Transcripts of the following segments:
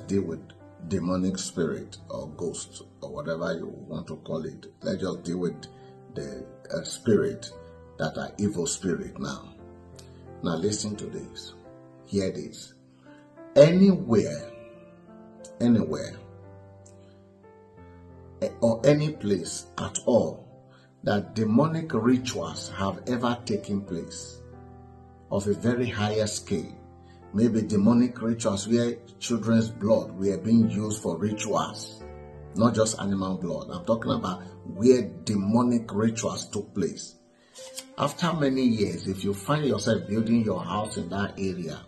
deal with demonic spirit or ghost or whatever you want to call it. Let's just deal with the spirit that are evil spirit now. Now listen to this. Hear this. Anywhere, or any place at all that demonic rituals have ever taken place of a very higher scale, maybe demonic rituals where children's blood were being used for rituals, not just animal blood. I'm talking about where demonic rituals took place. After many years, if you find yourself building your house in that area,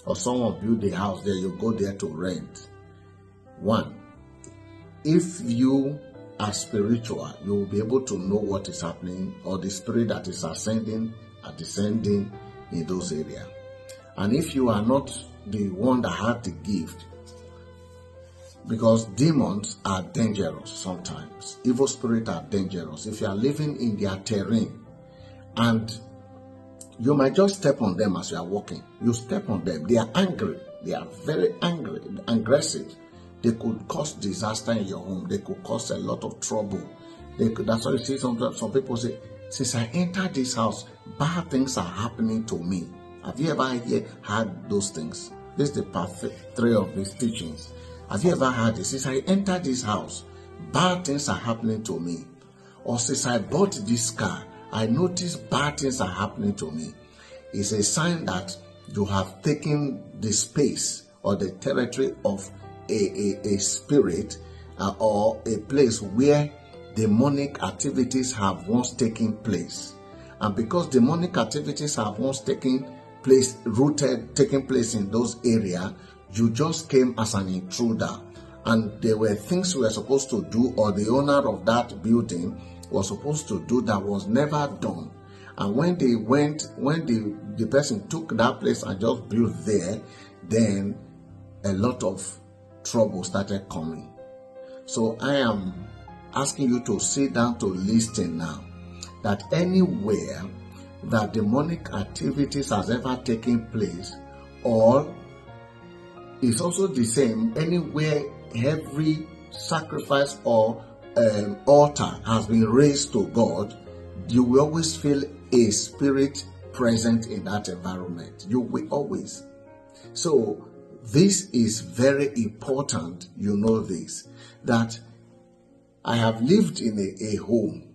or someone build a house there, you go there to rent. One, if you are spiritual, you will be able to know what is happening, or the spirit that is ascending or descending in those areas. And if you are not the one that had the gift, because demons are dangerous sometimes, evil spirits are dangerous. If you are living in their terrain, and you might just step on them as you are walking, you step on them, they are angry, they are very angry, aggressive. They could cause disaster in your home. They could cause a lot of trouble. That's why you see some people say, since I entered this house, bad things are happening to me. Have you ever heard those things? This is the part 3 of these teachings. Have you ever heard this? Since I entered this house, bad things are happening to me. Or since I bought this car, I noticed bad things are happening to me. It's a sign that you have taken the space or the territory of a spirit or a place where demonic activities have once taken place. And because demonic activities have once taken place in those areas, you just came as an intruder, and there were things you were supposed to do, or the owner of that building was supposed to do, that was never done. And when the person took that place and just built there, then a lot of trouble started coming. So I am asking you to sit down to listen now, that anywhere that demonic activities has ever taken place, or it's also the same anywhere every sacrifice or altar has been raised to God, you will always feel a spirit present in that environment. You will always. So this is very important, you know this, that I have lived in a home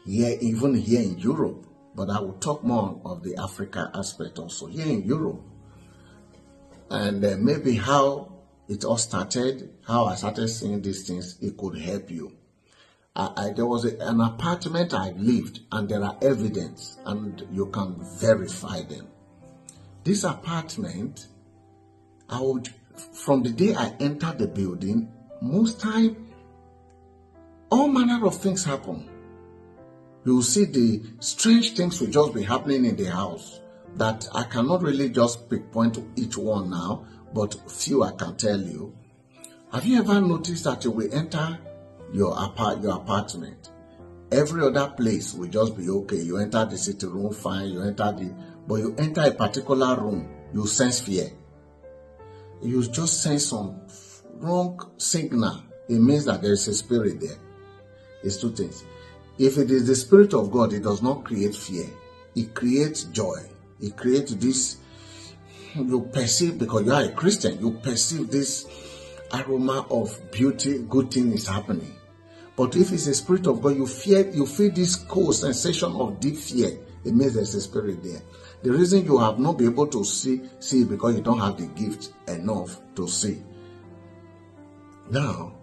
here, even here in Europe, but I will talk more of the Africa aspect also, here in Europe, and maybe how it all started, how I started seeing these things, it could help you. There was an apartment I lived, and there are evidence, and you can verify them. This apartment, from the day I entered the building, most time, all manner of things happen. You will see the strange things will just be happening in the house that I cannot really just pinpoint each one now, but few I can tell you. Have you ever noticed that you will enter your apartment? Every other place will just be okay. You enter the sitting room, fine. But you enter a particular room, you sense fear. You just sense some wrong signal. It means that there is a spirit there. It's two things. If it is the Spirit of God, it does not create fear. It creates joy. It creates this, you perceive, because you are a Christian, you perceive this aroma of beauty, good thing is happening. But if it's a Spirit of God, you feel this cold sensation of deep fear. It means there's a spirit there. The reason you have not been able to see because you don't have the gift enough to see. Now,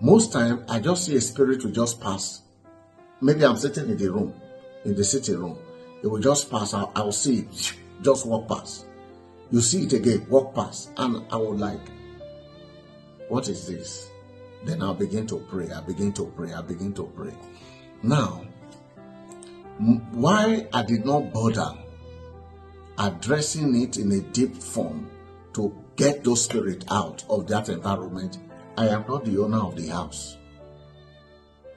most time I just see a spirit will just pass. Maybe I'm sitting in the sitting room. It will just pass. I will see it, just walk past. You see it again, walk past. And I will like, what is this? Then I'll begin to pray. I begin to pray. Now, why I did not bother addressing it in a deep form to get those spirits out of that environment, I am not the owner of the house.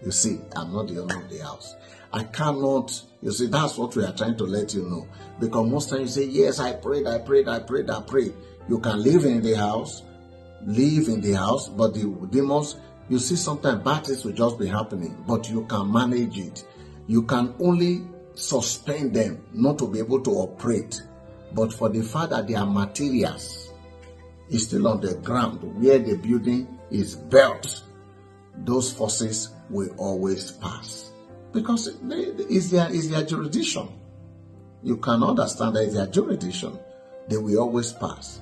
You see, I'm not the owner of the house. I cannot, you see, that's what we are trying to let you know. Because most times you say, yes, I prayed. You can live in the house, live in the house, but the demons, you see sometimes bad things will just be happening, but you can manage it. You can only suspend them, not to be able to operate. But for the fact that their materials is still on the ground where the building is built, those forces will always pass. Because it's their jurisdiction. You can understand that it's their jurisdiction. They will always pass.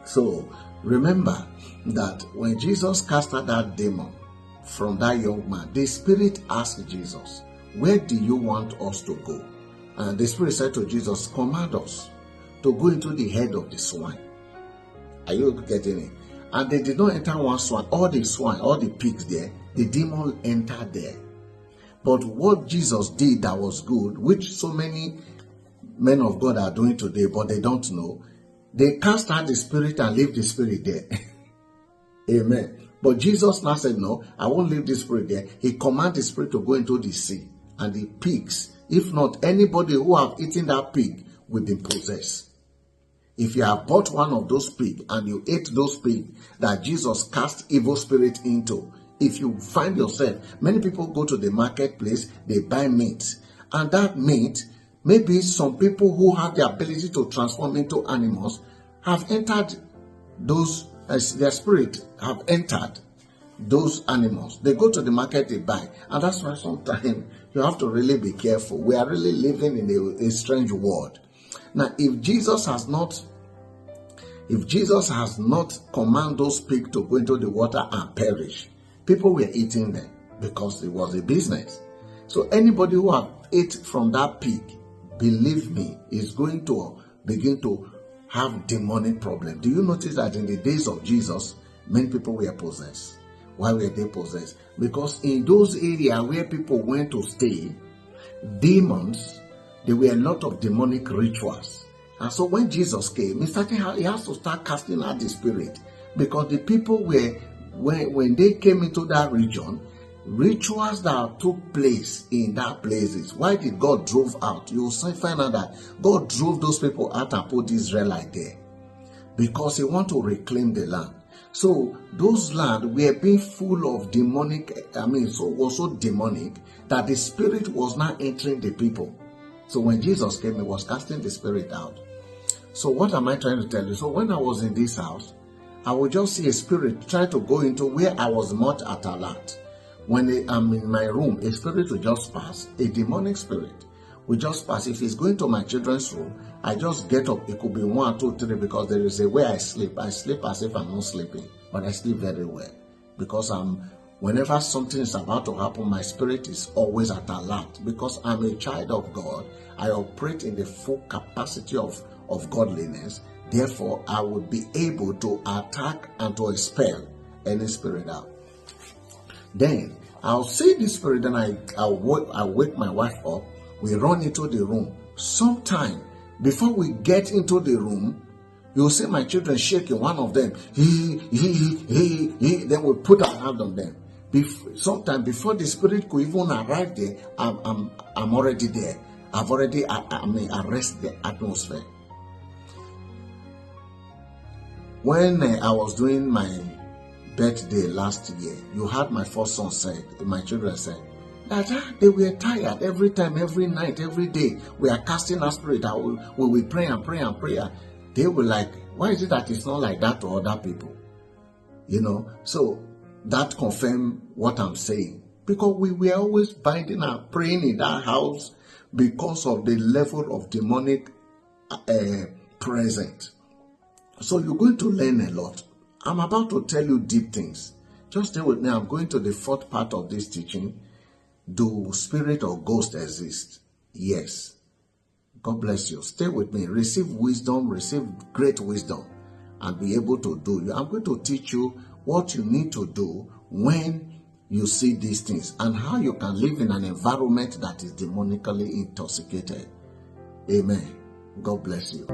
So remember that when Jesus cast out that demon from that young man, the spirit asked Jesus, where do you want us to go? And the spirit said to Jesus, command us to go into the head of the swine. Are you getting it? And they did not enter one swine. All the swine, all the pigs there, the demon entered there. But what Jesus did that was good, which so many men of God are doing today, but they don't know, they cast out the spirit and leave the spirit there. Amen. But Jesus now said, no, I won't leave the spirit there. He commanded the spirit to go into the sea. And the pigs, if not anybody who have eaten that pig, will be possessed. If you have bought one of those pigs and you ate those pigs that Jesus cast evil spirit into, if you find yourself, many people go to the marketplace, they buy meat. And that meat, maybe some people who have the ability to transform into animals have entered those, their spirit have entered those animals. They go to the market, they buy. And that's why sometimes you have to really be careful. We are really living in a strange world. Now, if Jesus has not commanded those pigs to go into the water and perish, people were eating them because it was a business. So anybody who have ate from that pig, believe me, is going to begin to have demonic problem. Do you notice that in the days of Jesus, many people were possessed? Why were they possessed? Because in those areas where people went to stay, demons, there were a lot of demonic rituals. And so when Jesus came, he has to start casting out the spirit. Because the people were, when they came into that region, rituals that took place in that places. Why did God drove out? You will find out that God drove those people out and put Israelite there. Because he want to reclaim the land. So those lands were being full of demonic, was so demonic that the spirit was not entering the people. So when Jesus came, he was casting the spirit out. So what am I trying to tell you? So when I was in this house, I would just see a spirit try to go into where I was not at alert. When I'm in my room, a spirit will just pass, a demonic spirit will just pass. If it's going to my children's room, I just get up. It could be 1, 2, 3 because there is a way I sleep. I sleep as if I'm not sleeping, but I sleep very well because whenever something is about to happen, my spirit is always at alert because I'm a child of God. I operate in the full capacity of godliness. Therefore, I would be able to attack and to expel any spirit out. Then I'll see the spirit, then I'll wake my wife up. We run into the room. Sometime before we get into the room, you'll see my children shaking. One of them, he. Then we put our hand on them. Sometime before the spirit could even arrive there, I'm already there. I've already arrested the atmosphere. When I was doing my birthday last year, you heard my first son said, my children said, that they were tired every time, every night, every day. We are casting our spirit. We will pray and pray and pray. They were like, why is it that it's not like that to other people? So that confirmed what I'm saying. Because we were always binding and praying in that house because of the level of demonic presence. So you're going to learn a lot. I'm about to tell you deep things. Just stay with me. I'm going to the fourth part of this teaching. Do spirit or ghost exist? Yes. God bless you. Stay with me. Receive wisdom, receive great wisdom, and be able to do. I'm going to teach you what you need to do when you see these things and how you can live in an environment that is demonically intoxicated. Amen. God bless you.